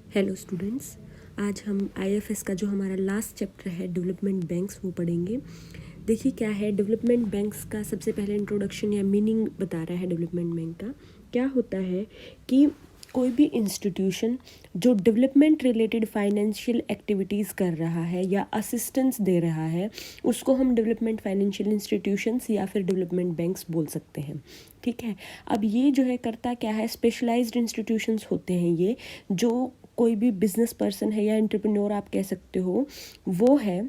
Hello students, आज हम IFS का जो हमारा लास्ट चैप्टर है डेवलपमेंट बैंक्स वो पढ़ेंगे। देखिए क्या है डेवलपमेंट बैंक्स का सबसे पहले इंट्रोडक्शन या मीनिंग बता रहा है। डेवलपमेंट बैंक का क्या होता है कि कोई भी इंस्टीट्यूशन जो डेवलपमेंट रिलेटेड फाइनेंशियल एक्टिविटीज़ कर रहा है या असिस्टेंस दे रहा है उसको हम डेवलपमेंट फाइनेंशियल इंस्टीट्यूशंस या फिर डेवलपमेंट बैंक्स बोल सकते हैं। ठीक है, अब ये जो है करता क्या है, स्पेशलाइज्ड इंस्टीट्यूशंस होते हैं ये, जो कोई भी बिजनेस पर्सन है या एंटरप्रेन्योर आप कह सकते हो वो है,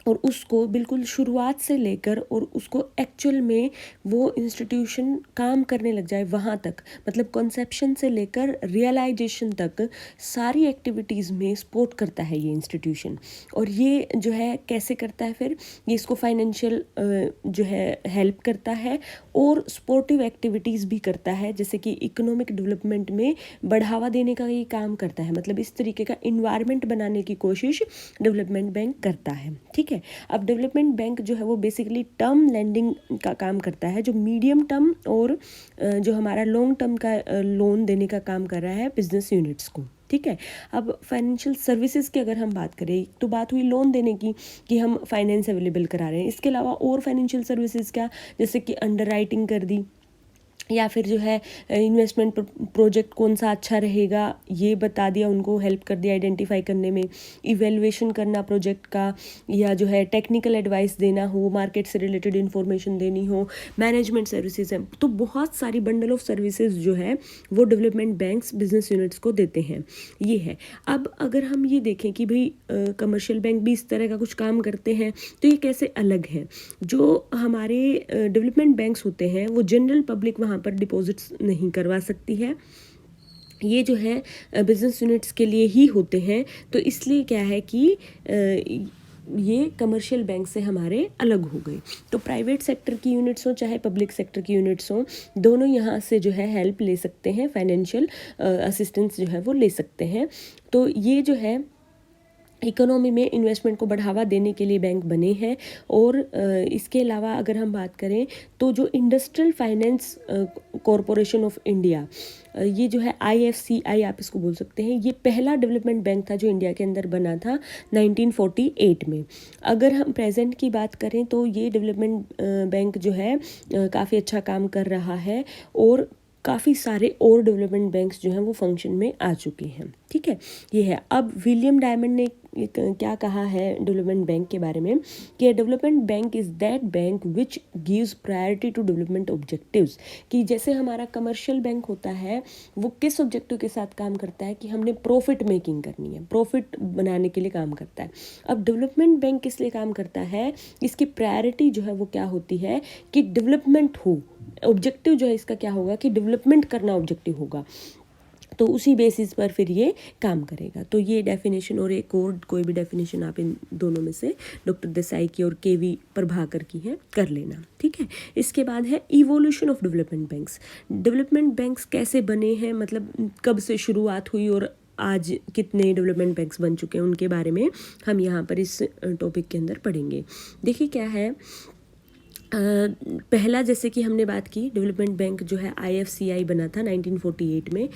और उसको बिल्कुल शुरुआत से लेकर और उसको एक्चुअल में वो इंस्टीट्यूशन काम करने लग जाए वहाँ तक, मतलब कॉन्सेप्शन से लेकर रियलाइजेशन तक सारी एक्टिविटीज़ में सपोर्ट करता है ये इंस्टीट्यूशन। और ये जो है कैसे करता है, फिर ये इसको फाइनेंशियल जो है हेल्प करता है और सपोर्टिव एक्टिविटीज़ भी करता है, जैसे कि इकोनॉमिक डेवलपमेंट में बढ़ावा देने का ये काम करता है। मतलब इस तरीके का इन्वायरमेंट बनाने की कोशिश डेवलपमेंट बैंक करता है। ठीक है, अब डेवलपमेंट बैंक जो है वो बेसिकली टर्म लेंडिंग का काम करता है, जो मीडियम टर्म और जो हमारा लॉन्ग टर्म का लोन देने का काम कर रहा है बिजनेस यूनिट्स को। ठीक है, अब फाइनेंशियल सर्विसेज की अगर हम बात करें तो बात हुई लोन देने की कि हम फाइनेंस अवेलेबल करा रहे हैं। इसके अलावा और फाइनेंशियल सर्विसेज क्या, जैसे कि अंडर राइटिंग कर दी, या फिर जो है इन्वेस्टमेंट प्रोजेक्ट कौन सा अच्छा रहेगा ये बता दिया, उनको हेल्प कर दिया आइडेंटिफाई करने में, इवेल्युएशन करना प्रोजेक्ट का, या जो है टेक्निकल एडवाइस देना हो, मार्केट से रिलेटेड इन्फॉर्मेशन देनी हो, मैनेजमेंट सर्विसेज हैं। तो बहुत सारी बंडल ऑफ सर्विसेज जो है वो डेवलपमेंट बैंक्स बिजनेस यूनिट्स को देते हैं। ये है। अब अगर हम ये देखें कि भाई कमर्शियल बैंक भी इस तरह का कुछ काम करते हैं तो ये कैसे अलग है। जो हमारे डेवलपमेंट बैंक्स होते हैं वो जनरल पब्लिक वहाँ पर डिपॉजिट्स नहीं करवा सकती है, ये जो है बिजनेस यूनिट्स के लिए ही होते हैं। तो इसलिए क्या है कि ये कमर्शियल बैंक से हमारे अलग हो गए। तो प्राइवेट सेक्टर की यूनिट्स हो चाहे पब्लिक सेक्टर की यूनिट्स हो, दोनों यहाँ से जो है हेल्प ले सकते हैं, फाइनेंशियल असिस्टेंस जो है वो ले सकते हैं। तो ये जो है इकोनॉमी में इन्वेस्टमेंट को बढ़ावा देने के लिए बैंक बने हैं। और इसके अलावा अगर हम बात करें तो जो industrial finance corporation of India, ये जो है IFCI आप इसको बोल सकते हैं, ये पहला डेवलपमेंट बैंक था जो इंडिया के अंदर बना था 1948 में। अगर हम प्रेजेंट की बात करें तो ये डेवलपमेंट बैंक जो है काफ़ी अच्छा काम कर रहा है, और काफ़ी सारे और डेवलपमेंट बैंक्स जो हैं वो फंक्शन में आ चुके हैं। ठीक है, ये है। अब विलियम डायमंड ने क्या कहा है डेवलपमेंट बैंक के बारे में कि development bank is that bank which gives priority to development objectives, कि जैसे हमारा कमर्शियल बैंक होता है वो किस ऑब्जेक्टिव के साथ काम करता है कि हमने प्रॉफिट मेकिंग करनी है, प्रॉफिट बनाने के लिए काम करता है। अब डेवलपमेंट बैंक किस लिए काम करता है, इसकी प्रायोरिटी जो है वो क्या होती है कि डेवलपमेंट हो, ऑब्जेक्टिव जो है इसका क्या होगा कि डेवलपमेंट करना ऑब्जेक्टिव होगा, तो उसी बेसिस पर फिर ये काम करेगा। तो ये डेफिनेशन और एक और कोई भी डेफिनेशन आप इन दोनों में से डॉक्टर देसाई की और KV प्रभाकर की है कर लेना। ठीक है, इसके बाद है evolution of development banks. Development banks कैसे बने हैं, मतलब कब से शुरुआत हुई और आज कितने डेवलपमेंट बैंक्स बन चुके हैं, उनके बारे में हम यहाँ पर इस टॉपिक के अंदर पढ़ेंगे। देखिए क्या है, पहला जैसे कि हमने बात की डेवलपमेंट बैंक जो है IFCI बना था 1948 में।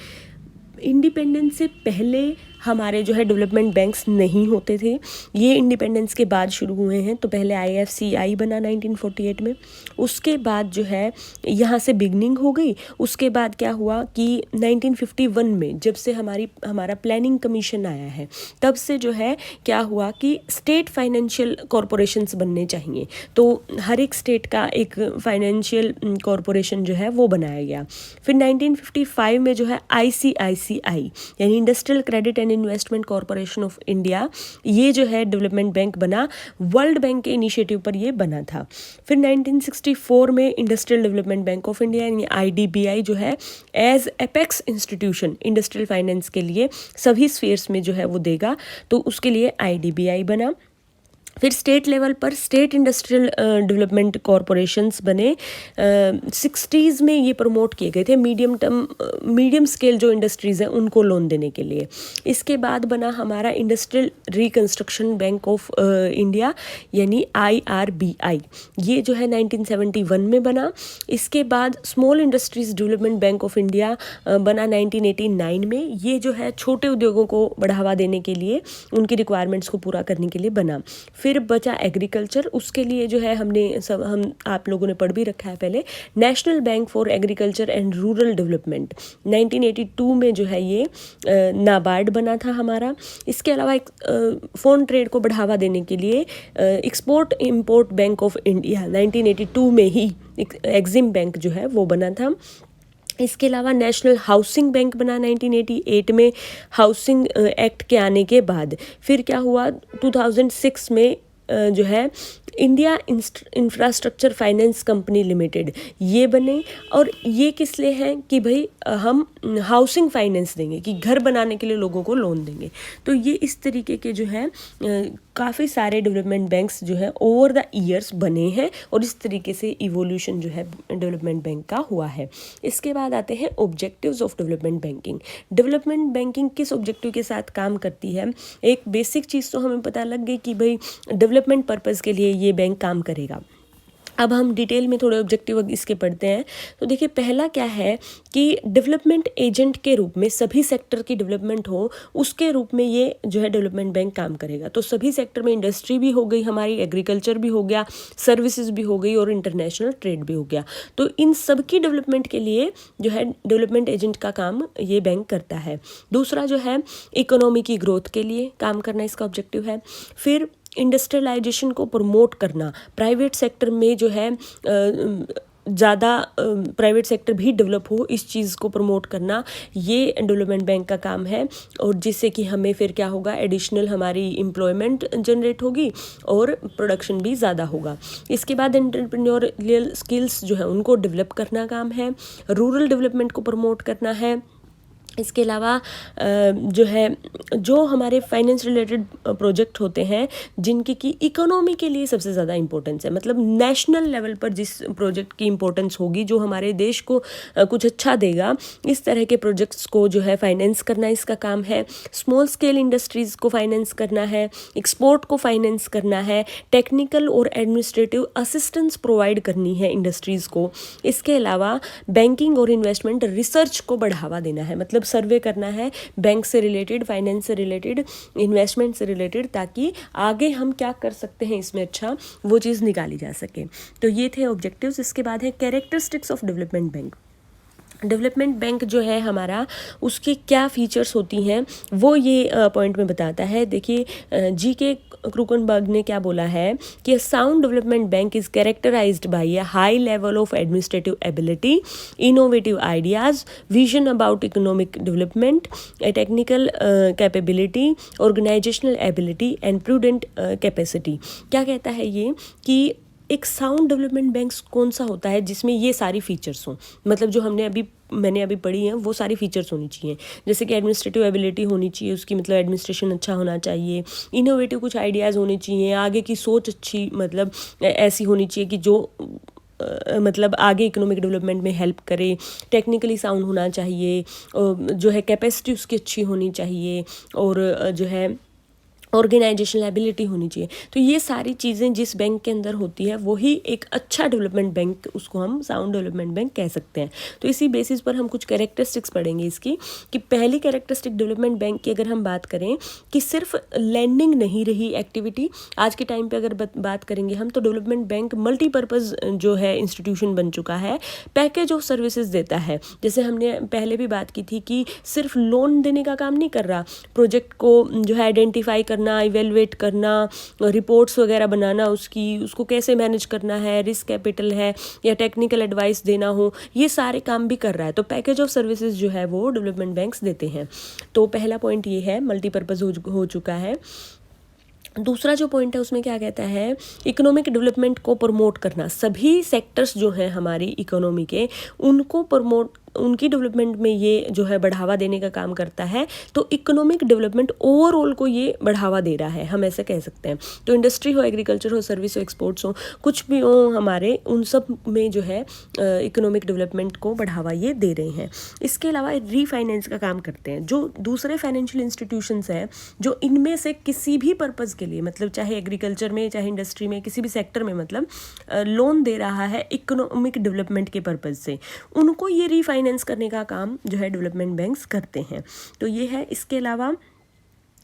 इंडिपेंडेंस से पहले हमारे जो है डेवलपमेंट बैंक्स नहीं होते थे, ये इंडिपेंडेंस के बाद शुरू हुए हैं। तो पहले IFCI बना 1948 में, उसके बाद जो है यहाँ से बिगनिंग हो गई। उसके बाद क्या हुआ कि 1951 में जब से हमारा प्लानिंग कमीशन आया है, तब से जो है क्या हुआ कि स्टेट फाइनेंशियल कॉरपोरेशंस बनने चाहिए। तो हर एक स्टेट का एक फाइनेंशियल कॉरपोरेशन जो है वो बनाया गया। फिर 1955 में जो है ICICI यानी Industrial Credit and Investment Corporation of India, ये जो है डेवलपमेंट बैंक बना, वर्ल्ड बैंक के इनिशिएटिव पर ये बना था। फिर 1964 में Industrial Development Bank of India यानी IDBI जो है as apex institution industrial finance के लिए सभी स्फीयर्स में जो है वो देगा, तो उसके लिए IDBI बना। फिर स्टेट लेवल पर स्टेट इंडस्ट्रियल डेवलपमेंट कॉरपोरेशंस बने। 60s में ये प्रमोट किए गए थे मीडियम स्केल जो इंडस्ट्रीज़ हैं उनको लोन देने के लिए। इसके बाद बना हमारा industrial reconstruction bank of India यानी IRBI, ये जो है 1971 में बना। इसके बाद small industries development Bank of India बना 1989 में। ये जो है छोटे उद्योगों को बढ़ावा देने के लिए, उनकी रिक्वायरमेंट्स को पूरा करने के लिए बना। फिर बचा एग्रीकल्चर, उसके लिए जो है हम आप लोगों ने पढ़ भी रखा है पहले, national bank for agriculture and rural development 1982 में जो है ये नाबार्ड बना था हमारा। इसके अलावा एक फॉरेन ट्रेड को बढ़ावा देने के लिए export import bank of India 1982 में ही एग्जिम बैंक जो है वो बना था। इसके अलावा नेशनल हाउसिंग बैंक बना 1988 में हाउसिंग एक्ट के आने के बाद। फिर क्या हुआ 2006 में जो है India infrastructure finance company limited ये बने। और ये किस लिए हैं कि भाई हम हाउसिंग फाइनेंस देंगे, कि घर बनाने के लिए लोगों को लोन देंगे। तो ये इस तरीके के जो है काफ़ी सारे डेवलपमेंट बैंक्स जो है ओवर द ईयर्स बने हैं और इस तरीके से इवोल्यूशन जो है डेवलपमेंट बैंक का हुआ है। इसके बाद आते हैं objectives of development banking. Development banking किस ऑब्जेक्टिव के साथ काम करती है? एक बेसिक चीज़ तो हमें पता लग गई कि भाई डेवलपमेंट पर्पज़ के लिए ये बैंक काम करेगा। अब हम डिटेल में थोड़े ऑब्जेक्टिव इसके पढ़ते हैं। तो देखिए पहला क्या है कि डेवलपमेंट एजेंट के रूप में सभी सेक्टर की डेवलपमेंट हो उसके रूप में ये जो है डेवलपमेंट बैंक काम करेगा। तो सभी सेक्टर में इंडस्ट्री भी हो गई हमारी, एग्रीकल्चर भी हो गया, सर्विसेज भी हो गई और इंटरनेशनल ट्रेड भी हो गया। तो इन सब की डेवलपमेंट के लिए जो है डेवलपमेंट एजेंट का काम ये बैंक करता है। दूसरा जो है इकोनॉमी की ग्रोथ के लिए काम करना इसका ऑब्जेक्टिव है। फिर इंडस्ट्रियलाइजेशन को प्रमोट करना, प्राइवेट सेक्टर में जो है ज़्यादा प्राइवेट सेक्टर भी डेवलप हो इस चीज़ को प्रमोट करना, ये डेवलपमेंट बैंक का काम है। और जिससे कि हमें फिर क्या होगा, एडिशनल हमारी एम्प्लॉयमेंट जनरेट होगी और प्रोडक्शन भी ज़्यादा होगा। इसके बाद एंटरप्रेन्योरियल स्किल्स जो है उनको डेवलप करना काम है। रूरल डेवलपमेंट को प्रमोट करना है। इसके अलावा जो है जो हमारे फाइनेंस रिलेटेड प्रोजेक्ट होते हैं जिनकी की इकोनॉमी के लिए सबसे ज़्यादा इंपॉर्टेंस है, मतलब नेशनल लेवल पर जिस प्रोजेक्ट की इंपॉर्टेंस होगी, जो हमारे देश को कुछ अच्छा देगा, इस तरह के प्रोजेक्ट्स को जो है फाइनेंस करना इसका काम है। स्मॉल स्केल इंडस्ट्रीज़ को फाइनेंस करना है, एक्सपोर्ट को फाइनेंस करना है, टेक्निकल और एडमिनिस्ट्रेटिव असिस्टेंस प्रोवाइड करनी है इंडस्ट्रीज़ को। इसके अलावा बैंकिंग और इन्वेस्टमेंट रिसर्च को बढ़ावा देना है, मतलब सर्वे करना है बैंक से रिलेटेड, फाइनेंस से रिलेटेड, इन्वेस्टमेंट से रिलेटेड, ताकि आगे हम क्या कर सकते हैं इसमें अच्छा वो चीज़ निकाली जा सके। तो ये थे ऑब्जेक्टिव्स। इसके बाद है characteristics of development bank. Development bank जो है हमारा, उसकी क्या फीचर्स होती हैं वो ये पॉइंट में बताता है। देखिए GK क्रूकनबर्ग ने क्या बोला है कि sound development bank is characterised by a high level of administrative ability, innovative ideas, vision about economic development, technical capability, organisational ability and prudent capacity. क्या कहता है ये कि एक साउंड डेवलपमेंट बैंक कौन सा होता है जिसमें ये सारी फीचर्स हों, मतलब जो मैंने अभी पढ़ी हैं वो सारी फीचर्स होनी चाहिए। जैसे कि एडमिनिस्ट्रेटिव एबिलिटी होनी चाहिए उसकी, मतलब एडमिनिस्ट्रेशन अच्छा होना चाहिए, इनोवेटिव कुछ आइडियाज़ होने चाहिए, आगे की सोच अच्छी मतलब ऐसी होनी चाहिए कि जो मतलब आगे इकोनॉमिक डेवलपमेंट में हेल्प करे, टेक्निकली साउंड होना चाहिए, जो है कैपेसिटी उसकी अच्छी होनी चाहिए, और जो है ऑर्गेनाइजेशनल एबिलिटी होनी चाहिए। तो ये सारी चीज़ें जिस बैंक के अंदर होती है वही एक अच्छा डेवलपमेंट बैंक, उसको हम साउंड डेवलपमेंट बैंक कह सकते हैं। तो इसी बेसिस पर हम कुछ कैरेक्टरिस्टिक्स पढ़ेंगे इसकी, कि पहली कैरेक्टरिस्टिक डेवलपमेंट बैंक की अगर हम बात करें कि सिर्फ लैंडिंग नहीं रही एक्टिविटी। आज के टाइम पे अगर बात करेंगे हम तो डेवलपमेंट बैंक मल्टीपर्पज़ जो है इंस्टीट्यूशन बन चुका है, पैकेज ऑफ सर्विसेज देता है। जैसे हमने पहले भी बात की थी कि सिर्फ लोन देने का काम नहीं कर रहा, प्रोजेक्ट को जो है आइडेंटिफाई करना, इवेलुएट करना, रिपोर्ट्स वगैरह बनाना, उसको कैसे मैनेज करना है, रिस्क कैपिटल है या टेक्निकल एडवाइस देना हो, ये सारे काम भी कर रहा है। तो पैकेज ऑफ सर्विसेज जो है वो डेवलपमेंट बैंक्स देते हैं। तो पहला पॉइंट ये है, मल्टीपर्पज़ हो चुका है। दूसरा जो पॉइंट है उसमें क्या कहता है, इकोनॉमिक डेवलपमेंट को प्रमोट करना। सभी सेक्टर्स जो हैं हमारी इकोनॉमी के, उनको प्रमोट उनकी डेवलपमेंट में ये जो है बढ़ावा देने का काम करता है, तो इकोनॉमिक डेवलपमेंट ओवरऑल को ये बढ़ावा दे रहा है, हम ऐसे कह सकते हैं। तो इंडस्ट्री हो, एग्रीकल्चर हो, सर्विस हो, एक्सपोर्ट्स हो, कुछ भी हो हमारे, उन सब में जो है इकोनॉमिक डेवलपमेंट को बढ़ावा ये दे रहे हैं। इसके अलावा रीफाइनेंस का काम करते हैं। जो दूसरे फाइनेंशियल इंस्टीट्यूशंस हैं जो इनमें से किसी भी पर्पज़ के लिए, मतलब चाहे एग्रीकल्चर में, चाहे इंडस्ट्री में, किसी भी सेक्टर में, मतलब लोन दे रहा है इकोनॉमिक डेवलपमेंट के पर्पज़ से, उनको ये रीफाइनेंस करने का काम जो है डेवलपमेंट बैंक्स करते हैं। तो ये है। इसके अलावा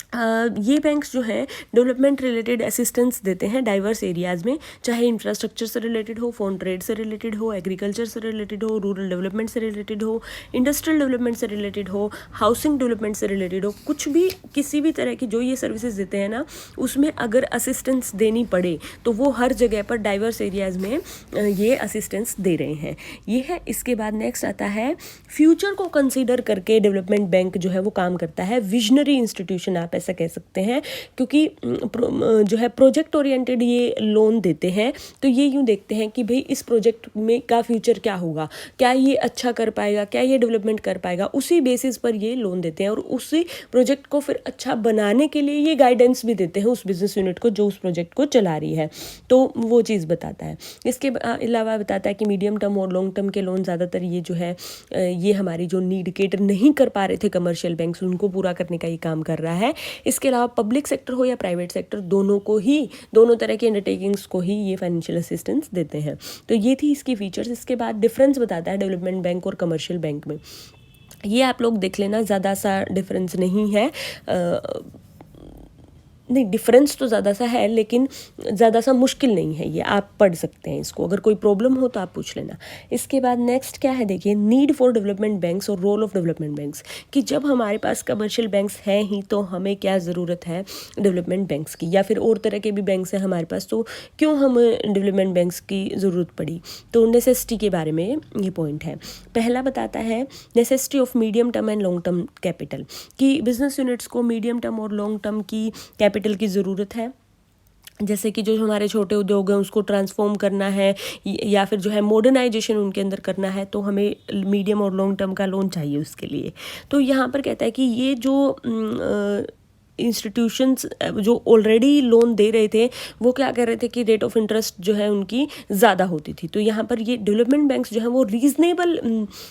ये बैंक्स जो हैं डेवलपमेंट रिलेटेड असिस्टेंस देते हैं डाइवर्स एरियाज़ में, चाहे इंफ्रास्ट्रक्चर से रिलेटेड हो, फॉरेन ट्रेड से रिलेटेड हो, एग्रीकल्चर से रिलेटेड हो, रूरल डेवलपमेंट से रिलेटेड हो, इंडस्ट्रियल डेवलपमेंट से रिलेटेड हो, हाउसिंग डेवलपमेंट से रिलेटेड हो, कुछ भी किसी भी तरह की जो ये सर्विसेज देते हैं ना, उसमें अगर असिस्टेंस देनी पड़े तो वो हर जगह पर डाइवर्स एरियाज़ में ये असिस्टेंस दे रहे हैं। ये है। इसके बाद नेक्स्ट आता है फ्यूचर को कंसीडर करके डेवलपमेंट बैंक जो है वो काम करता है। विजनरी इंस्टीट्यूशन आप ऐसा कह सकते हैं, क्योंकि जो है प्रोजेक्ट ओरिएंटेड ये लोन देते हैं। तो ये यूँ देखते हैं कि भाई इस प्रोजेक्ट में का फ्यूचर क्या होगा, क्या ये अच्छा कर पाएगा, क्या ये डेवलपमेंट कर पाएगा, उसी बेसिस पर ये लोन देते हैं और उसी प्रोजेक्ट को फिर अच्छा बनाने के लिए ये गाइडेंस भी देते हैं उस बिजनेस यूनिट को जो उस प्रोजेक्ट को चला रही है। तो वो चीज़ बताता है। इसके अलावा बताता है कि मीडियम टर्म और लॉन्ग टर्म के लोन ज़्यादातर ये जो है ये हमारी जो नीड केटर नहीं कर पा रहे थे कमर्शियल बैंक्स, उनको पूरा करने का ये काम कर रहा है। इसके अलावा पब्लिक सेक्टर हो या प्राइवेट सेक्टर, दोनों को ही, दोनों तरह के अंडरटेकिंग्स को ही ये फाइनेंशियल असिस्टेंस देते हैं। तो ये थी इसकी फीचर्स। इसके बाद डिफरेंस बताता है डेवलपमेंट बैंक और कमर्शियल बैंक में। ये आप लोग देख लेना, ज़्यादा सा डिफरेंस नहीं है, नहीं डिफरेंस तो ज़्यादा सा है लेकिन ज़्यादा सा मुश्किल नहीं है। ये आप पढ़ सकते हैं इसको, अगर कोई प्रॉब्लम हो तो आप पूछ लेना। इसके बाद नेक्स्ट क्या है, देखिए नीड फॉर डेवलपमेंट बैंक्स और रोल ऑफ डेवलपमेंट बैंक्स, कि जब हमारे पास कमर्शियल बैंक्स हैं ही तो हमें क्या ज़रूरत है डेवलपमेंट बैंक्स की, या फिर और तरह के भी बैंक्स हैं हमारे पास तो क्यों हमें डेवलपमेंट बैंक्स की ज़रूरत पड़ी। तो नेसेसिटी के बारे में ये पॉइंट है। पहला बताता है necessity of medium term and long term capital, कि बिजनेस यूनिट्स को मीडियम टर्म और लॉन्ग टर्म की कैपिटल की ज़रूरत है। जैसे कि जो हमारे छोटे उद्योग हैं उसको ट्रांसफॉर्म करना है या फिर जो है मॉडर्नाइजेशन उनके अंदर करना है, तो हमें मीडियम और लॉन्ग टर्म का लोन चाहिए उसके लिए। तो यहाँ पर कहता है कि ये जो इंस्टीट्यूशंस जो ऑलरेडी लोन दे रहे थे वो क्या कर रहे थे कि रेट ऑफ इंटरेस्ट जो है उनकी ज़्यादा होती थी। तो यहाँ पर ये डेवलपमेंट बैंक्स जो है वो रीज़नेबल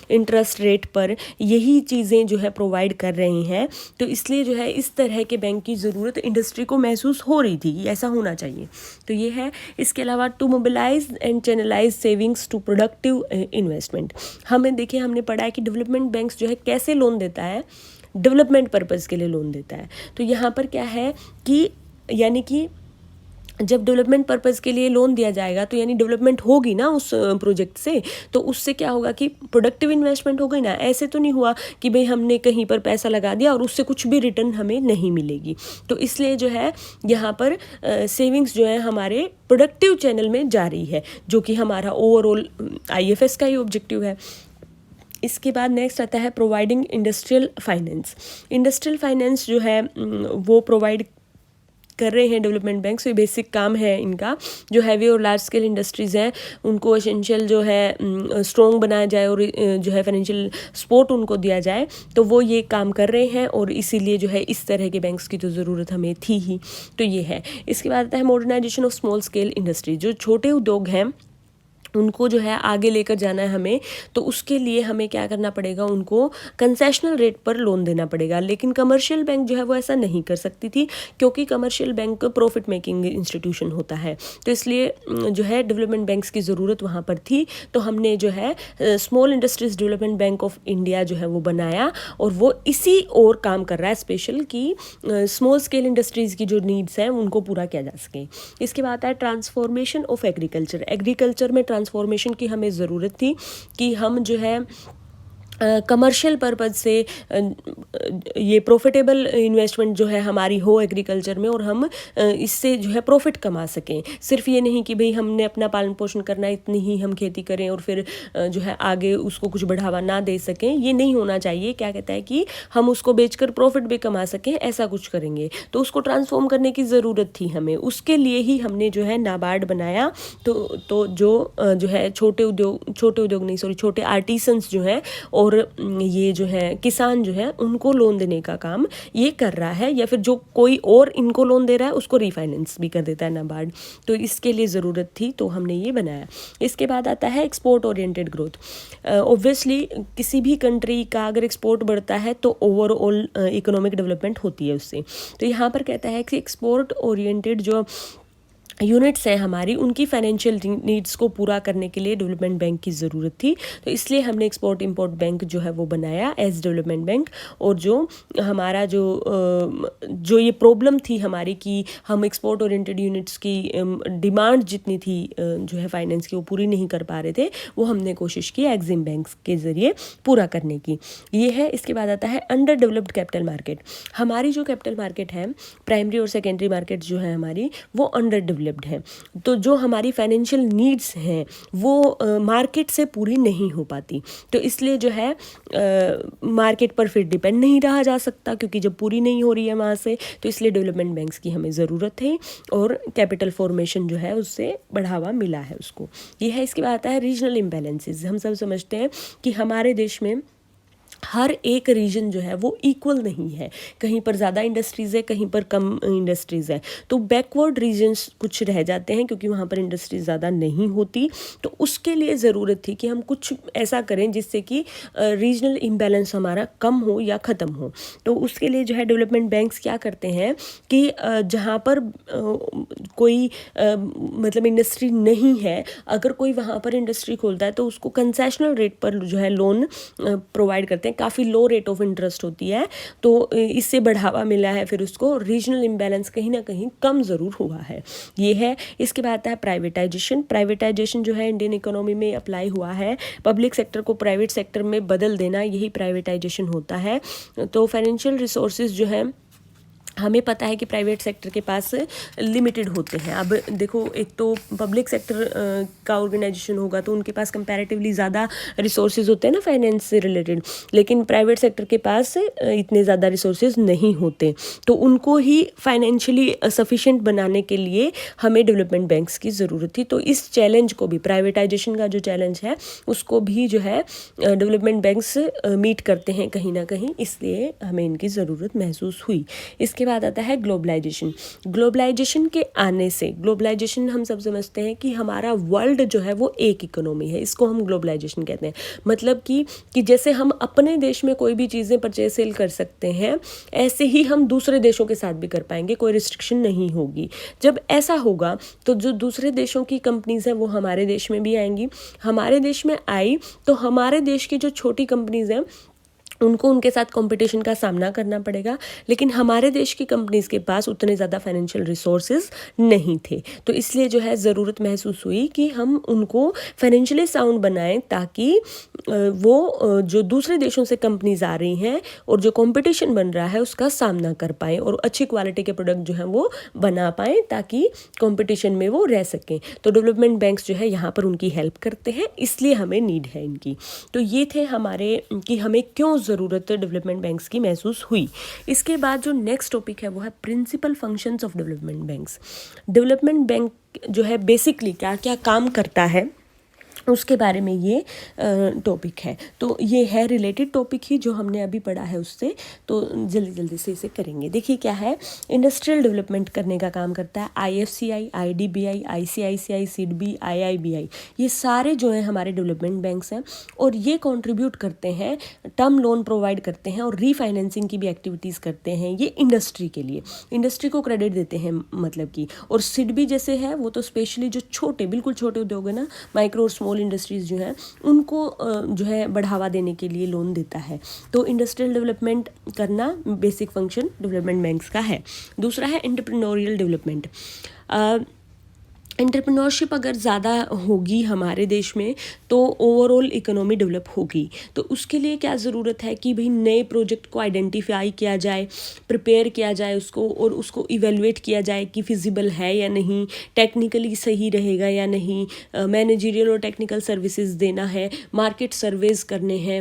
इंटरेस्ट रेट पर यही चीज़ें जो है प्रोवाइड कर रहे हैं। तो इसलिए जो है इस तरह के बैंक की ज़रूरत इंडस्ट्री को महसूस हो रही थी कि ऐसा होना चाहिए। तो ये है। इसके अलावा to mobilise and channelise savings to productive investment, हमें देखिए हमने पढ़ा है कि डेवलपमेंट बैंक्स जो है कैसे लोन देता है, डेवलपमेंट पर्पज़ के लिए लोन देता है। तो यहाँ पर क्या है कि यानी कि जब डेवलपमेंट पर्पज़ के लिए लोन दिया जाएगा तो यानी डेवलपमेंट होगी ना उस प्रोजेक्ट से, तो उससे क्या होगा कि प्रोडक्टिव इन्वेस्टमेंट हो गई ना। ऐसे तो नहीं हुआ कि भाई हमने कहीं पर पैसा लगा दिया और उससे कुछ भी रिटर्न हमें नहीं मिलेगी। तो इसलिए जो है यहाँ पर सेविंग्स जो है हमारे प्रोडक्टिव चैनल में जा रही है, जो कि हमारा ओवरऑल IFS का ही ऑब्जेक्टिव है। इसके बाद नेक्स्ट आता है providing industrial finance. Industrial finance जो है वो प्रोवाइड कर रहे हैं डेवलपमेंट बैंक। ये बेसिक काम है इनका। जो हैवी और लार्ज स्केल इंडस्ट्रीज़ हैं उनको एसेंशियल जो है स्ट्रॉन्ग बनाया जाए और जो है फाइनेंशियल सपोर्ट उनको दिया जाए, तो वो ये काम कर रहे हैं और इसीलिए जो है इस तरह के बैंक्स की तो ज़रूरत हमें थी ही। तो ये है। इसके बाद आता है modernisation of small scale industry. जो छोटे उद्योग हैं उनको जो है आगे लेकर जाना है हमें, तो उसके लिए हमें क्या करना पड़ेगा, उनको कंसेशनल रेट पर लोन देना पड़ेगा। लेकिन कमर्शियल बैंक जो है वो ऐसा नहीं कर सकती थी, क्योंकि commercial bank profit making institution होता है। तो इसलिए जो है डेवलपमेंट बैंक्स की ज़रूरत वहाँ पर थी। तो हमने जो है small industries development Bank of India जो है वो बनाया और वो इसी और काम कर रहा है स्पेशल, कि स्मॉल स्केल इंडस्ट्रीज़ की जो नीड्स हैं उनको पूरा किया जा सके। इसके बाद है ट्रांसफॉर्मेशन ऑफ एग्रीकल्चर। एग्रीकल्चर में ट्रांसफॉर्मेशन की हमें ज़रूरत थी कि हम जो है कमर्शियल पर्पज़ से ये प्रॉफिटेबल इन्वेस्टमेंट जो है हमारी हो एग्रीकल्चर में और हम इससे जो है प्रॉफिट कमा सकें। सिर्फ ये नहीं कि भाई हमने अपना पालन पोषण करना है, इतनी ही हम खेती करें और फिर जो है आगे उसको कुछ बढ़ावा ना दे सकें, ये नहीं होना चाहिए। क्या कहता है कि हम उसको बेचकर प्रॉफिट भी कमा सकें, ऐसा कुछ करेंगे। तो उसको ट्रांसफॉर्म करने की ज़रूरत थी हमें, उसके लिए ही हमने जो है नाबार्ड बनाया। तो जो है छोटे उद्योग नहीं, छोटे आर्टिसंस जो हैं और ये जो है किसान जो है उनको लोन देने का काम ये कर रहा है, या फिर जो कोई और इनको लोन दे रहा है उसको रीफाइनेंस भी कर देता है नाबार्ड। तो इसके लिए ज़रूरत थी तो हमने ये बनाया। इसके बाद आता है एक्सपोर्ट ओरिएंटेड ग्रोथ। ऑब्वियसली किसी भी कंट्री का अगर एक्सपोर्ट बढ़ता है तो ओवरऑल इकोनॉमिक डेवलपमेंट होती है उससे। तो यहाँ पर कहता है कि एक्सपोर्ट ओरिएंटेड जो यूनिट्स हैं हमारी, उनकी फाइनेंशियल नीड्स को पूरा करने के लिए डेवलपमेंट बैंक की ज़रूरत थी। तो इसलिए हमने एक्सपोर्ट इंपोर्ट बैंक जो है वो बनाया एज डेवलपमेंट बैंक। और जो हमारा जो ये प्रॉब्लम थी हमारी कि हम एक्सपोर्ट ओरिएंटेड यूनिट्स की डिमांड जितनी थी जो है फाइनेंस की वो पूरी नहीं कर पा रहे थे, वो हमने कोशिश की एग्जिम बैंक के ज़रिए पूरा करने की। ये है। इसके बाद आता है अंडर डेवलप्ड कैपिटल मार्केट। हमारी जो कैपिटल मार्केट है, प्राइमरी और सेकेंडरी मार्केट जो है हमारी, वो अंडर डेवलप्ड है। तो जो हमारी फाइनेंशियल नीड्स हैं वो मार्केट से पूरी नहीं हो पाती। तो इसलिए जो है मार्केट पर फिर डिपेंड नहीं रहा जा सकता, क्योंकि जब पूरी नहीं हो रही है वहाँ से, तो इसलिए डेवलपमेंट बैंक्स की हमें ज़रूरत है और कैपिटल फॉर्मेशन जो है उससे बढ़ावा मिला है उसको। ये है। इसके बाद आता है रीजनल इम्बैलेंसेस। हम सब समझते हैं कि हमारे देश में हर एक रीजन जो है वो इक्वल नहीं है, कहीं पर ज़्यादा इंडस्ट्रीज़ है, कहीं पर कम इंडस्ट्रीज़ है। तो बैकवर्ड रीजन्स कुछ रह जाते हैं क्योंकि वहाँ पर इंडस्ट्रीज ज़्यादा नहीं होती। तो उसके लिए ज़रूरत थी कि हम कुछ ऐसा करें जिससे कि रीजनल इम्बैलेंस हमारा कम हो या ख़त्म हो। तो उसके लिए जो है डेवलपमेंट बैंक्स क्या करते हैं कि जहाँ पर कोई मतलब इंडस्ट्री नहीं है, अगर कोई वहाँ पर इंडस्ट्री खोलता है तो उसको कंसेशनल रेट पर जो है लोन प्रोवाइड करते हैं। काफ़ी लो रेट ऑफ इंटरेस्ट होती है, तो इससे बढ़ावा मिला है, फिर उसको रीजनल इम्बैलेंस कहीं ना कहीं कम ज़रूर हुआ है। ये है। इसके बाद आता है प्राइवेटाइजेशन। प्राइवेटाइजेशन जो है इंडियन इकोनॉमी में अप्लाई हुआ है। पब्लिक सेक्टर को प्राइवेट सेक्टर में बदल देना, यही प्राइवेटाइजेशन होता है। तो फाइनेंशियल रिसोर्सेज जो है हमें पता है कि प्राइवेट सेक्टर के पास लिमिटेड होते हैं। अब देखो, एक तो पब्लिक सेक्टर का ऑर्गेनाइजेशन होगा तो उनके पास कंपैरेटिवली ज़्यादा रिसोर्सेज होते हैं ना फाइनेंस से रिलेटेड, लेकिन प्राइवेट सेक्टर के पास इतने ज़्यादा रिसोर्सेज नहीं होते। तो उनको ही फाइनेंशियली सफिशिएंट बनाने के लिए हमें डेवलपमेंट बैंक्स की ज़रूरत थी। तो इस चैलेंज को भी, प्राइवेटाइजेशन का जो चैलेंज है उसको भी जो है डेवलपमेंट बैंक्स मीट करते हैं कहीं ना कहीं, इसलिए हमें इनकी ज़रूरत महसूस हुई। इसके बाद आता है ग्लोबलाइजेशन। ग्लोबलाइजेशन के आने से, ग्लोबलाइजेशन हम सब समझते हैं कि हमारा वर्ल्ड जो है वो एक इकोनॉमी है, इसको हम ग्लोबलाइजेशन कहते हैं। मतलब कि जैसे हम अपने देश में कोई भी चीज़ें परचेज सेल कर सकते हैं, ऐसे ही हम दूसरे देशों के साथ भी कर पाएंगे, कोई रिस्ट्रिक्शन नहीं होगी। जब ऐसा होगा तो जो दूसरे देशों की कंपनीज़ हैं वो हमारे देश में भी आएंगी। हमारे देश में आई तो हमारे देश की जो छोटी कंपनीज़ हैं उनको उनके साथ कंपटीशन का सामना करना पड़ेगा, लेकिन हमारे देश की कंपनीज़ के पास उतने ज़्यादा फाइनेंशियल रिसोर्सेज नहीं थे। तो इसलिए जो है ज़रूरत महसूस हुई कि हम उनको फाइनेंशियली साउंड बनाएं, ताकि वो जो दूसरे देशों से कंपनीज आ रही हैं और जो कंपटीशन बन रहा है उसका सामना कर पाएँ और अच्छी क्वालिटी के प्रोडक्ट जो हैं वो बना पाएँ, ताकि कंपटीशन में वो रह सकें। तो डेवलपमेंट बैंक्स जो है यहाँ पर उनकी हेल्प करते हैं, इसलिए हमें नीड है इनकी। तो ये थे हमारे कि हमें क्यों ज़रूरत डेवलपमेंट बैंक्स की महसूस हुई। इसके बाद जो नेक्स्ट टॉपिक है वो है principal functions of development banks. Development bank जो है बेसिकली क्या क्या काम करता है उसके बारे में ये टॉपिक है। तो ये है रिलेटेड टॉपिक ही जो हमने अभी पढ़ा है उससे, तो जल्दी जल्दी से इसे करेंगे। देखिए क्या है, इंडस्ट्रियल डेवलपमेंट करने का काम करता है IFCI, IDBI, ICICI, SIDBI, IIBI। ये सारे जो हैं हमारे डेवलपमेंट बैंक्स हैं और ये कंट्रीब्यूट करते हैं, टर्म लोन प्रोवाइड करते हैं और रीफाइनेंसिंग की भी एक्टिविटीज़ करते हैं। ये इंडस्ट्री के लिए, इंडस्ट्री को क्रेडिट देते हैं मतलब कि। और SIDBI जैसे है वो तो स्पेशली जो छोटे, बिल्कुल छोटे उद्योग है ना, माइक्रो और स्मॉल इंडस्ट्रीज़ जो हैं उनको जो है बढ़ावा देने के लिए लोन देता है। तो इंडस्ट्रियल डेवलपमेंट करना बेसिक फंक्शन डेवलपमेंट बैंक्स का है। दूसरा है एंटरप्रेन्योरियल डेवलपमेंट। एंटरप्रेन्योरशिप अगर ज़्यादा होगी हमारे देश में तो ओवरऑल इकोनॉमी डेवलप होगी। तो उसके लिए क्या ज़रूरत है कि भाई नए प्रोजेक्ट को आइडेंटिफाई किया जाए, प्रिपेयर किया जाए उसको, और उसको इवेलुएट किया जाए कि फिजिबल है या नहीं, टेक्निकली सही रहेगा या नहीं, मैनेजरियल और टेक्निकल सर्विसेज देना है, मार्केट सर्वेज करने हैं,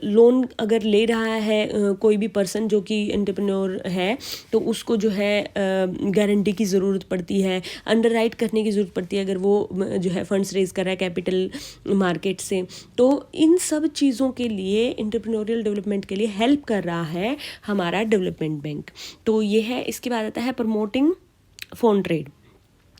लोन अगर ले रहा है कोई भी पर्सन जो कि एंटरप्रेन्योर है तो उसको जो है गारंटी की ज़रूरत पड़ती है, अंडरराइट करने देखने की ज़रूरत पड़ती है अगर वो जो है फंड्स रेज कर रहा है कैपिटल मार्केट से। तो इन सब चीज़ों के लिए एंटरप्रेन्योरियल डेवलपमेंट के लिए हेल्प कर रहा है हमारा डेवलपमेंट बैंक। तो ये है। इसके बाद आता है promoting phone trade.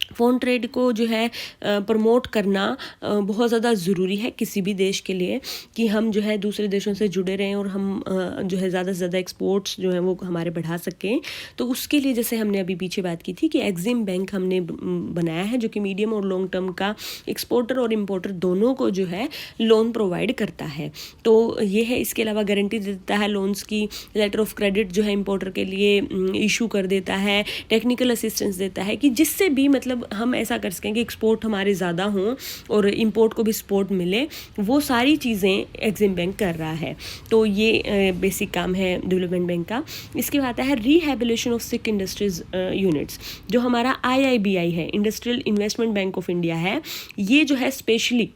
Phone trade को जो है प्रमोट करना बहुत ज़्यादा ज़रूरी है किसी भी देश के लिए, कि हम जो है दूसरे देशों से जुड़े रहें और हम जो है ज़्यादा से ज़्यादा एक्सपोर्ट्स जो है वो हमारे बढ़ा सकें। तो उसके लिए जैसे हमने अभी पीछे बात की थी कि एग्जिम बैंक हमने बनाया है जो कि मीडियम और लॉन्ग टर्म का एक्सपोर्टर और इम्पोर्टर दोनों को जो है लोन प्रोवाइड करता है। तो ये है। इसके अलावा गारंटी देता है लोन्स की, लेटर ऑफ क्रेडिट जो है इम्पोर्टर के लिए इशू कर देता है, टेक्निकल असिस्टेंस देता है कि जिससे भी मतलब हम ऐसा कर सकें कि एक्सपोर्ट हमारे ज़्यादा हों और इंपोर्ट को भी सपोर्ट मिले। वो सारी चीज़ें एग्जिम बैंक कर रहा है। तो ये बेसिक काम है डेवलपमेंट बैंक का। इसके बाद आता है rehabilitation of sick industries units. जो हमारा IIBI है, industrial investment bank of India है, ये जो है स्पेशली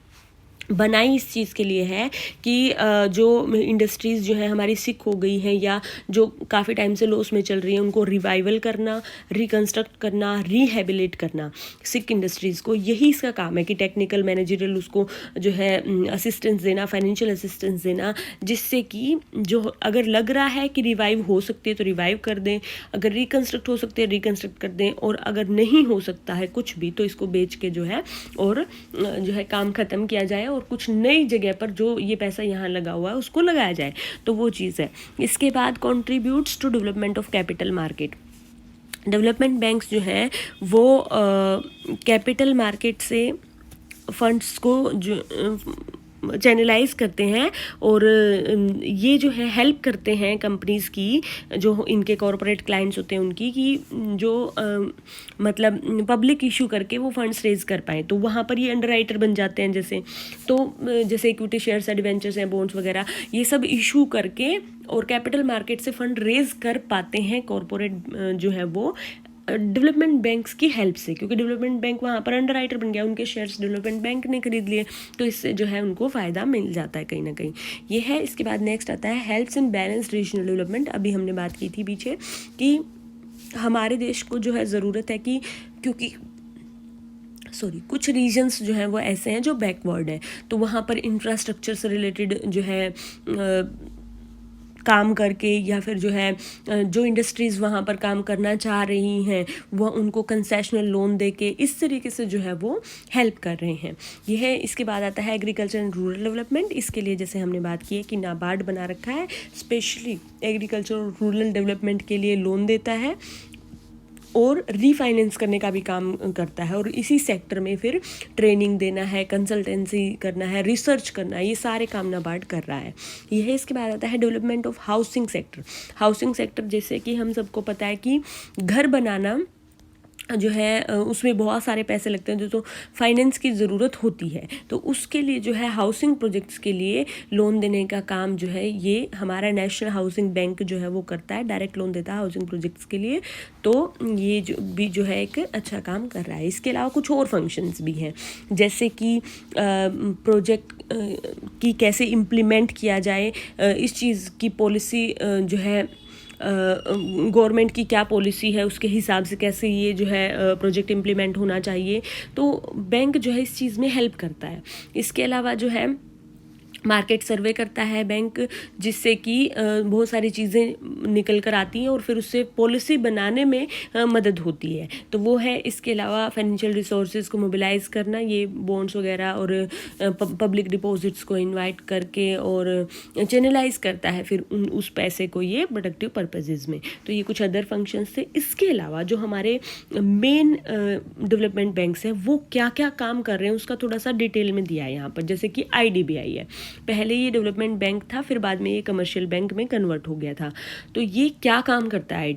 बनाई इस चीज़ के लिए है कि जो इंडस्ट्रीज़ जो है हमारी सिक हो गई हैं या जो काफ़ी टाइम से लॉस में चल रही हैं उनको रिवाइवल करना, रिकंस्ट्रक्ट करना, रिहेबिलिट करना सिक इंडस्ट्रीज़ को। यही इसका काम है कि टेक्निकल मैनेजरियल उसको जो है असिस्टेंस देना, फाइनेंशियल असिस्टेंस देना, जिससे कि जो अगर लग रहा है कि रिवाइव हो सकती है तो रिवाइव कर दें, अगर रिकंस्ट्रक्ट हो सकती है रिकंस्ट्रक्ट कर दें, और अगर नहीं हो सकता है कुछ भी तो इसको बेच के जो है और जो है काम ख़त्म किया जाए और कुछ नई जगह पर जो ये पैसा यहाँ लगा हुआ है उसको लगाया जाए। तो वो चीज़ है। इसके बाद contributes to development of capital market. Development banks जो हैं वो कैपिटल मार्केट से फंड्स को जो चैनलाइज करते हैं और ये जो है हेल्प करते हैं कंपनीज़ की, जो इनके कॉरपोरेट क्लाइंट्स होते हैं उनकी, कि जो मतलब पब्लिक इशू करके वो फंड्स रेज कर पाएँ। तो वहाँ पर ये अंडरराइटर बन जाते हैं जैसे इक्विटी शेयर्स, डिवेंचर्स हैं, बॉन्ड्स वगैरह, ये सब इशू करके और कैपिटल मार्केट से फंड रेज कर पाते हैं कॉरपोरेट जो है वो डेवलपमेंट बैंक्स की हेल्प से, क्योंकि डेवलपमेंट बैंक वहाँ पर अंडरराइटर बन गया, उनके शेयर्स डेवलपमेंट बैंक ने खरीद लिए, तो इससे जो है उनको फ़ायदा मिल जाता है कहीं ना कहीं। ये है। इसके बाद नेक्स्ट आता है helps in balanced regional development. अभी हमने बात की थी पीछे कि हमारे देश को जो है ज़रूरत है कि, क्योंकि कुछ रीजन्स जो हैं वो ऐसे हैं जो बैकवर्ड हैं, तो वहाँ पर इंफ्रास्ट्रक्चर से रिलेटेड जो है काम करके, या फिर जो है जो इंडस्ट्रीज़ वहाँ पर काम करना चाह रही हैं वह उनको कंसेशनल लोन दे के इस तरीके से जो है वो हेल्प कर रहे हैं। ये है। इसके बाद आता है एग्रीकल्चर एंड रूरल डेवलपमेंट। इसके लिए जैसे हमने बात की है कि नाबार्ड बना रखा है, स्पेशली एग्रीकल्चर और रूरल डेवलपमेंट के लिए लोन देता है और रीफाइनेंस करने का भी काम करता है, और इसी सेक्टर में फिर ट्रेनिंग देना है, कंसल्टेंसी करना है, रिसर्च करना है, ये सारे काम नाबार्ड कर रहा है। ये है। इसके बाद आता है development of housing sector. Housing sector जैसे कि हम सबको पता है कि घर बनाना जो है उसमें बहुत सारे पैसे लगते हैं, तो फाइनेंस की ज़रूरत होती है, तो उसके लिए जो है हाउसिंग प्रोजेक्ट्स के लिए लोन देने का काम जो है ये हमारा नेशनल हाउसिंग बैंक जो है वो करता है, डायरेक्ट लोन देता है हाउसिंग प्रोजेक्ट्स के लिए। तो ये जो है एक अच्छा काम कर रहा है। इसके अलावा कुछ और फंक्शंस भी हैं, जैसे कि प्रोजेक्ट की कैसे इम्प्लीमेंट किया जाए, इस चीज़ की पॉलिसी जो है गवर्नमेंट की क्या पॉलिसी है उसके हिसाब से कैसे ये जो है प्रोजेक्ट इम्प्लीमेंट होना चाहिए। तो बैंक जो है इस चीज़ में हेल्प करता है। इसके अलावा जो है मार्केट सर्वे करता है बैंक, जिससे कि बहुत सारी चीज़ें निकल कर आती हैं और फिर उससे पॉलिसी बनाने में मदद होती है। तो वो है। इसके अलावा फाइनेंशियल रिसोर्सेज को मोबिलाइज करना, ये बॉन्ड्स वगैरह और पब्लिक डिपॉजिट्स को इनवाइट करके और चैनलाइज करता है फिर उस पैसे को ये प्रोडक्टिव पर्पसेस में। तो ये कुछ अदर फंक्शंस थे। इसके अलावा जो हमारे मेन डेवलपमेंट बैंक्स हैं वो क्या क्या काम कर रहे हैं उसका थोड़ा सा डिटेल में दिया है यहाँ पर। जैसे कि IDBI है, पहले ये डेवलपमेंट बैंक था, फिर बाद में ये कमर्शियल बैंक में कन्वर्ट हो गया था। तो ये क्या काम करता है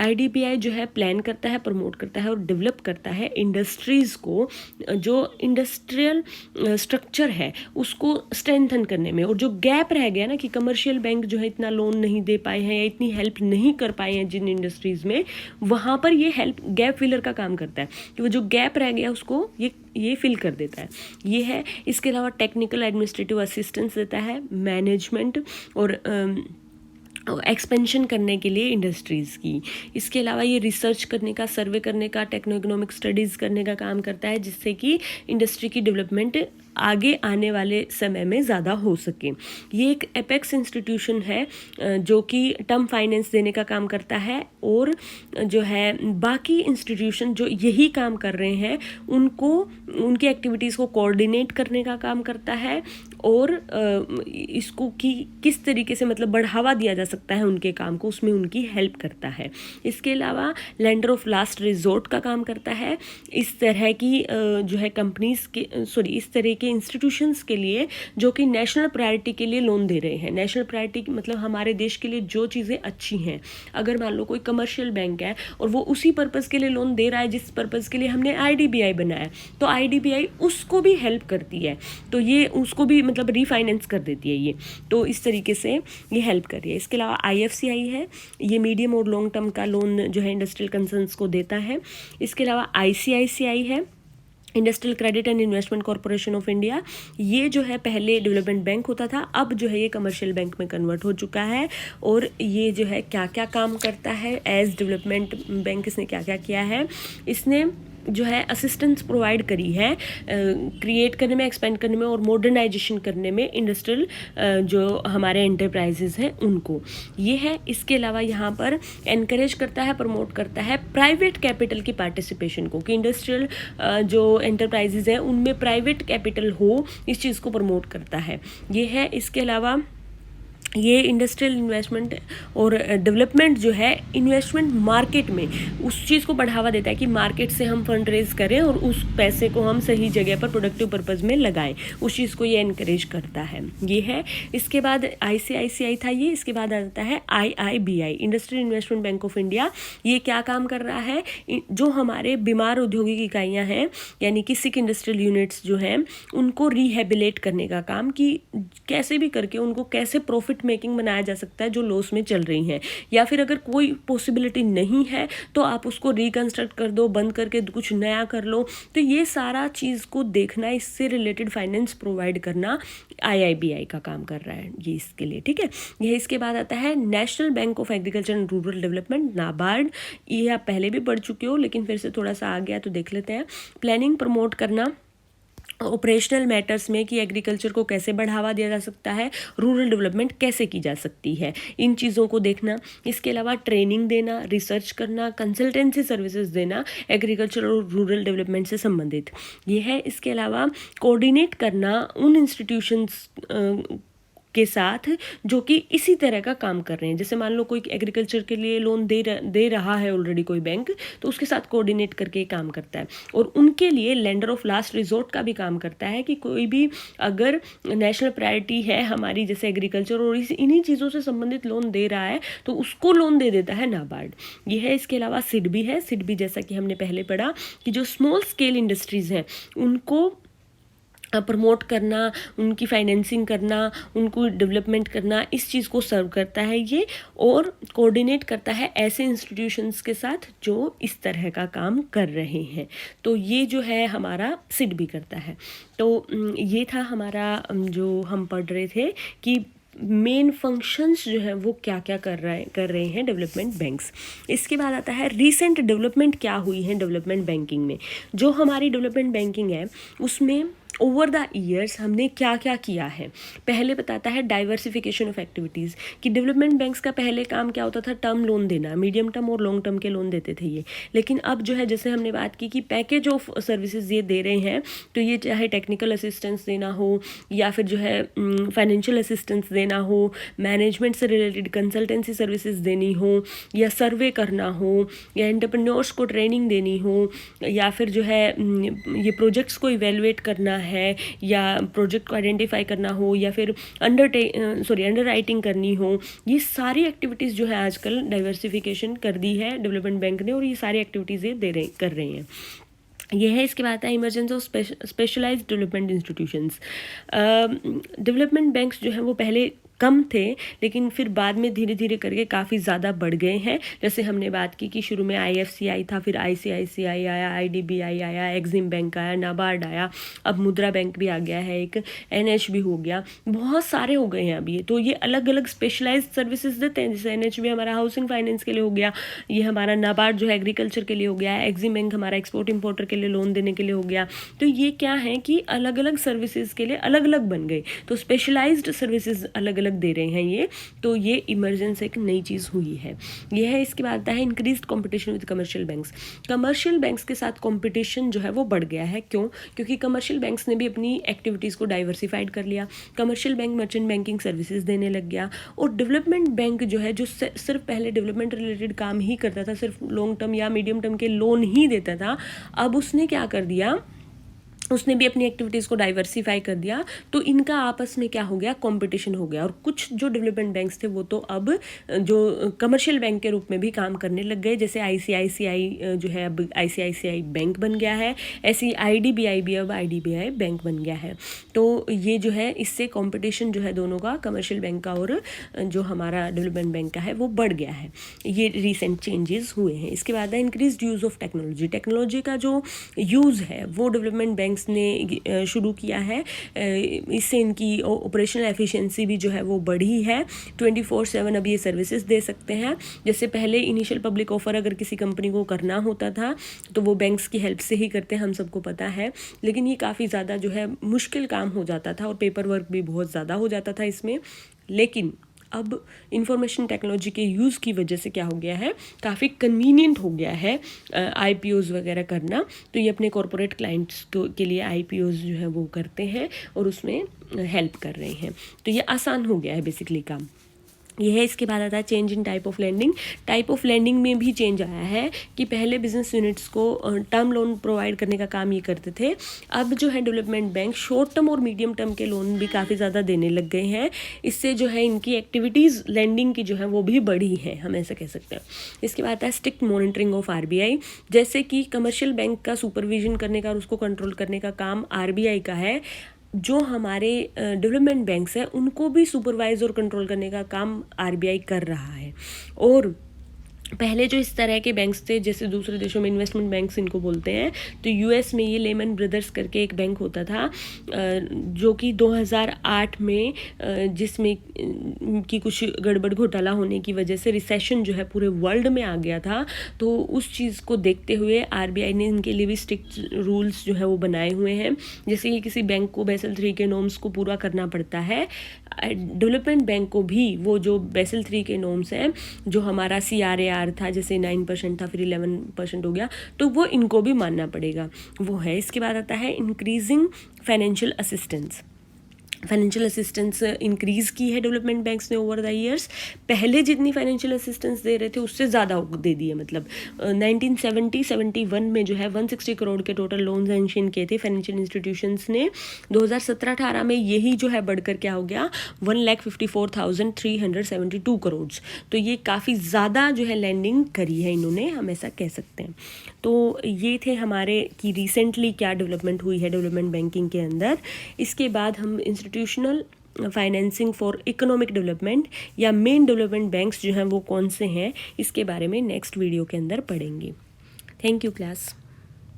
IDBI जो है प्लान करता है, प्रमोट करता है और डेवलप करता है इंडस्ट्रीज़ को, जो इंडस्ट्रियल स्ट्रक्चर है उसको स्ट्रेंथन करने में। और जो गैप रह गया ना कि कमर्शियल बैंक जो है इतना लोन नहीं दे पाए हैं या इतनी हेल्प नहीं कर पाए हैं जिन इंडस्ट्रीज़ में, वहाँ पर ये हेल्प गैप फिलर का काम करता है कि वो जो गैप रह गया उसको ये फिल कर देता है। ये है। इसके अलावा टेक्निकल एडमिनिस्ट्रेटिव असिस्टेंस देता है, मैनेजमेंट और एक्सपेंशन करने के लिए इंडस्ट्रीज़ की। इसके अलावा ये रिसर्च करने का, सर्वे करने का, टेक्नो इकोनॉमिक स्टडीज़ करने का काम करता है, जिससे कि इंडस्ट्री की डेवलपमेंट आगे आने वाले समय में ज़्यादा हो सके। ये एक एपेक्स इंस्टीट्यूशन है जो कि टर्म फाइनेंस देने का काम करता है, और जो है बाकी इंस्टीट्यूशन जो यही काम कर रहे हैं उनको, उनकी एक्टिविटीज़ को कोऑर्डिनेट करने का काम करता है, और इसको कि किस तरीके से मतलब बढ़ावा दिया जा सकता है उनके काम को, उसमें उनकी हेल्प करता है। इसके अलावा लेंडर ऑफ लास्ट रिजोर्ट का काम करता है। इस तरह की जो है कंपनीज के इस तरह के इंस्टीट्यूशंस के लिए जो कि नेशनल प्रायोरिटी के लिए लोन दे रहे हैं। नेशनल प्रायोरिटी मतलब हमारे देश के लिए जो चीज़ें अच्छी हैं, अगर मान लो कोई कमर्शियल बैंक है और वो उसी पर्पज़ के लिए लोन दे रहा है जिस पर्पज़ के लिए हमने IDBI बनाया, तो IDBI उसको भी हेल्प करती है, तो ये उसको भी मतलब रीफाइनेंस कर देती है ये, तो इस तरीके से ये हेल्प कर रही है। इसके अलावा IFCI है, ये मीडियम और लॉन्ग टर्म का लोन जो है इंडस्ट्रियल कंसर्न्स को देता है। इसके अलावा ICICI है, industrial Credit and Investment Corporation of India. ये जो है पहले डेवलपमेंट बैंक होता था, अब जो है ये कमर्शियल बैंक में कन्वर्ट हो चुका है। और ये जो है क्या क्या काम करता है एज डेवलपमेंट बैंक, इसने क्या क्या किया है, इसने जो है असिस्टेंस प्रोवाइड करी है क्रिएट करने में, एक्सपेंड करने में और मॉडर्नाइजेशन करने में इंडस्ट्रियल जो हमारे एंटरप्राइजेज हैं उनको, ये है। इसके अलावा यहाँ पर एनकरेज करता है, प्रमोट करता है प्राइवेट कैपिटल की पार्टिसिपेशन को, कि इंडस्ट्रियल जो एंटरप्राइजेज हैं उनमें प्राइवेट कैपिटल हो, इस चीज़ को प्रमोट करता है, ये है। इसके अलावा ये इंडस्ट्रियल इन्वेस्टमेंट और डेवलपमेंट जो है इन्वेस्टमेंट मार्केट में उस चीज़ को बढ़ावा देता है कि मार्केट से हम फंड रेज करें और उस पैसे को हम सही जगह पर प्रोडक्टिव पर्पज़ में लगाएं, उस चीज़ को ये इनकरेज करता है, ये है। इसके बाद ICICI था ये। इसके बाद आता है IIBI, industrial investment bank of India. ये क्या काम कर रहा है, जो हमारे बीमार औद्योगिक इकाइयाँ हैं यानी कि सिक इंडस्ट्रियल यूनिट्स जो हैं उनको रिहेबिलेट करने का काम, कि कैसे भी करके उनको कैसे प्रॉफिट मेकिंग बनाया जा सकता है जो लॉस में चल रही हैं, या फिर अगर कोई पॉसिबिलिटी नहीं है तो आप उसको रिकंस्ट्रक्ट कर दो, बंद करके कुछ नया कर लो। तो ये सारा चीज़ को देखना, इससे रिलेटेड फाइनेंस प्रोवाइड करना IIBI का काम कर रहा है ये इसके लिए, ठीक है। यह इसके बाद आता है national bank of agriculture and rural development, NABARD. ये आप पहले भी पढ़ चुके हो लेकिन फिर से थोड़ा सा आ गया तो देख लेते हैं। प्लानिंग प्रमोट करना ऑपरेशनल मैटर्स में, कि एग्रीकल्चर को कैसे बढ़ावा दिया जा सकता है, रूरल डेवलपमेंट कैसे की जा सकती है, इन चीज़ों को देखना। इसके अलावा ट्रेनिंग देना, रिसर्च करना, कंसल्टेंसी सर्विसेज देना एग्रीकल्चर और रूरल डेवलपमेंट से संबंधित, ये है। इसके अलावा कोऑर्डिनेट करना उन इंस्टीट्यूशंस के साथ जो कि इसी तरह का काम कर रहे हैं। जैसे मान लो कोई एग्रीकल्चर के लिए लोन दे रहा है ऑलरेडी कोई बैंक, तो उसके साथ कोऑर्डिनेट करके काम करता है। और उनके लिए लेंडर ऑफ लास्ट रिजोर्ट का भी काम करता है, कि कोई भी अगर नेशनल प्रायोरिटी है हमारी जैसे एग्रीकल्चर और इन्हीं चीज़ों से संबंधित लोन दे रहा है तो उसको लोन दे देता है नाबार्ड, ये है। इसके अलावा सिडबी है। सिडबी जैसा कि हमने पहले पढ़ा कि जो स्मॉल स्केल इंडस्ट्रीज़ हैं उनको प्रमोट करना, उनकी फाइनेंसिंग करना, उनको डेवलपमेंट करना, इस चीज़ को सर्व करता है ये, और कोऑर्डिनेट करता है ऐसे इंस्टीट्यूशंस के साथ जो इस तरह का काम कर रहे हैं। तो ये जो है हमारा सिडबी करता है। तो ये था हमारा जो हम पढ़ रहे थे कि मेन फंक्शंस जो है वो क्या क्या कर रहे हैं डेवलपमेंट बैंक्स। इसके बाद आता है रीसेंट डेवलपमेंट क्या हुई है डेवलपमेंट बैंकिंग में। जो हमारी डेवलपमेंट बैंकिंग है उसमें ओवर द ईयर्स हमने क्या क्या किया है। पहले बताता है डाइवर्सिफिकेशन ऑफ एक्टिविटीज़, कि डेवलपमेंट बैंक्स का पहले काम क्या होता था, टर्म लोन देना, मीडियम टर्म और लॉन्ग टर्म के लोन देते थे ये। लेकिन अब जो है जैसे हमने बात की कि पैकेज ऑफ सर्विसेज ये दे रहे हैं, तो ये चाहे टेक्निकल असिस्टेंस देना हो या फिर जो है फाइनेंशियल असिस्टेंस देना हो, मैनेजमेंट से रिलेटेड कंसल्टेंसी सर्विसेज देनी हो, या सर्वे करना हो, या एंटरप्रेन्योर्स को ट्रेनिंग देनी हो, या फिर जो है ये प्रोजेक्ट्स को इवेलुएट करना है, या प्रोजेक्ट को आइडेंटिफाई करना हो, या फिर अंडर राइटिंग करनी हो, ये सारी एक्टिविटीज़ जो है आजकल डाइवर्सिफिकेशन कर दी है डेवलपमेंट बैंक ने, और ये सारी एक्टिविटीज़ ये कर रहे हैं। ये है। इसके बाद है emergence of specialised development institutions. Development banks जो है वो पहले कम थे, लेकिन फिर बाद में धीरे धीरे करके काफ़ी ज़्यादा बढ़ गए हैं। जैसे हमने बात की कि शुरू में IFCI था, फिर ICICI आया, IDBI आया, एक्सिम बैंक आया, नाबार्ड आया, अब मुद्रा बैंक भी आ गया है, एक NHB हो गया, बहुत सारे हो गए हैं अभी। तो ये अलग अलग स्पेशलाइज्ड सर्विसेज देते हैं। जैसे NHB हमारा हाउसिंग फाइनेंस के लिए हो गया, ये हमारा नाबार्ड जो है एग्रीकल्चर के लिए हो गया है, एक्सिम बैंक हमारा एक्सपोर्ट इंपोर्टर के लिए लोन देने के लिए हो गया। तो ये क्या है कि अलग अलग सर्विसेज के लिए अलग अलग बन गए, तो स्पेशलाइज्ड सर्विसेज अलग अलग दे रहे हैं ये। तो ये इमरजेंस एक नई चीज़ हुई है, ये है। इसके बाद आता है increased competition with commercial banks. Commercial banks के साथ कंपटीशन जो है वो बढ़ गया है। क्यों? क्योंकि कमर्शियल बैंक्स ने भी अपनी एक्टिविटीज़ को डाइवर्सिफाइड कर लिया। Commercial bank merchant banking services देने लग गया, और डेवलपमेंट बैंक जो है, जो सिर्फ पहले डेवलपमेंट रिलेटेड काम ही करता था, सिर्फ लॉन्ग टर्म या मीडियम टर्म के लोन ही देता था, अब उसने क्या कर दिया, उसने भी अपनी एक्टिविटीज़ को डाइवर्सिफाई कर दिया। तो इनका आपस में क्या हो गया, कंपटीशन हो गया। और कुछ जो डेवलपमेंट बैंक्स थे वो तो अब जो कमर्शियल बैंक के रूप में भी काम करने लग गए। जैसे ICICI जो है अब ICICI बैंक बन गया है, ऐसी IDBI भी अब IDBI बैंक बन गया है। तो ये जो है, इससे कंपटीशन जो है दोनों का, कमर्शियल बैंक का और जो हमारा डेवलपमेंट बैंक का है, वो बढ़ गया है। ये रिसेंट चेंजेस हुए हैं। इसके बाद है increased use of technology. Technology का जो यूज़ है वो डेवलपमेंट बैंक्स ने शुरू किया है। इससे इनकी ऑपरेशनल एफिशिएंसी भी जो है वो बढ़ी है। 24/7 अब ये सर्विसेज दे सकते हैं। जैसे पहले इनिशियल पब्लिक ऑफर अगर किसी कंपनी को करना होता था तो वो बैंक्स की हेल्प से ही करते हैं, हम सबको पता है। लेकिन ये काफ़ी ज़्यादा जो है मुश्किल काम हो जाता था और पेपर वर्क भी बहुत ज़्यादा हो जाता था इसमें। लेकिन अब इंफॉर्मेशन टेक्नोलॉजी के यूज़ की वजह से क्या हो गया है, काफ़ी कन्वीनियंट हो गया है IPOs वगैरह करना। तो ये अपने कॉरपोरेट क्लाइंट्स के लिए IPOs जो है वो करते हैं और उसमें हेल्प कर रहे हैं। तो ये आसान हो गया है बेसिकली काम, ये है। इसके बाद आता है change in type of lending. Type of lending में भी चेंज आया है कि पहले बिजनेस यूनिट्स को टर्म लोन प्रोवाइड करने का काम ये करते थे। अब जो है डेवलपमेंट बैंक शॉर्ट टर्म और मीडियम टर्म के लोन भी काफ़ी ज़्यादा देने लग गए हैं। इससे जो है इनकी एक्टिविटीज़ लैंडिंग की जो है वो भी बढ़ी है, हम ऐसा कह सकते हैं। इसके बाद आता है स्ट्रिक्ट मॉनिटरिंग ऑफ RBI। जैसे कि कमर्शियल बैंक का सुपरविजन करने का और उसको कंट्रोल करने का काम RBI का है, जो हमारे डेवलपमेंट बैंक्स हैं उनको भी सुपरवाइज और कंट्रोल करने का काम RBI कर रहा है। और पहले जो इस तरह के बैंक्स थे, जैसे दूसरे देशों में इन्वेस्टमेंट बैंक्स इनको बोलते हैं, तो US में ये लेमन ब्रदर्स करके एक बैंक होता था जो कि 2008 में जिसमें कि कुछ गड़बड़ घोटाला होने की वजह से रिसेशन जो है पूरे वर्ल्ड में आ गया था। तो उस चीज़ को देखते हुए RBI ने इनके लिए भी स्ट्रिक्ट रूल्स जो है वो बनाए हुए हैं। जैसे कि किसी बैंक को बेसल 3 के नॉर्म्स को पूरा करना पड़ता है, डेवलपमेंट बैंक को भी वो जो बेसल 3 के नॉर्म्स हैं, जो हमारा CRAR था, जैसे 9% था फिर 11% हो गया, तो वो इनको भी मानना पड़ेगा, वो है। इसके बाद आता है increasing financial assistance. Financial assistance increase की है डेवलपमेंट बैंक्स ने ओवर द ईयर्स। पहले जितनी फाइनेंशियल असिस्टेंस दे रहे थे उससे ज़्यादा दे दिए। मतलब 1970-71 में जो है 160 करोड़ के टोटल लोन सैंक्शन किए थे फाइनेंशियल इंस्टीट्यूशंस ने। 2017-18 में यही जो है बढ़कर क्या हो गया, 1,54,372 करोड़। तो ये काफ़ी ज़्यादा जो है लैंडिंग करी है इन्होंने, हम ऐसा कह सकते हैं। तो ये थे हमारे कि रिसेंटली क्या डेवलपमेंट हुई है डेवलपमेंट बैंकिंग के अंदर। इसके बाद हम institutional financing for economic development या मेन डेवलपमेंट बैंक्स जो हैं वो कौन से हैं, इसके बारे में नेक्स्ट वीडियो के अंदर पढ़ेंगे। Thank you class.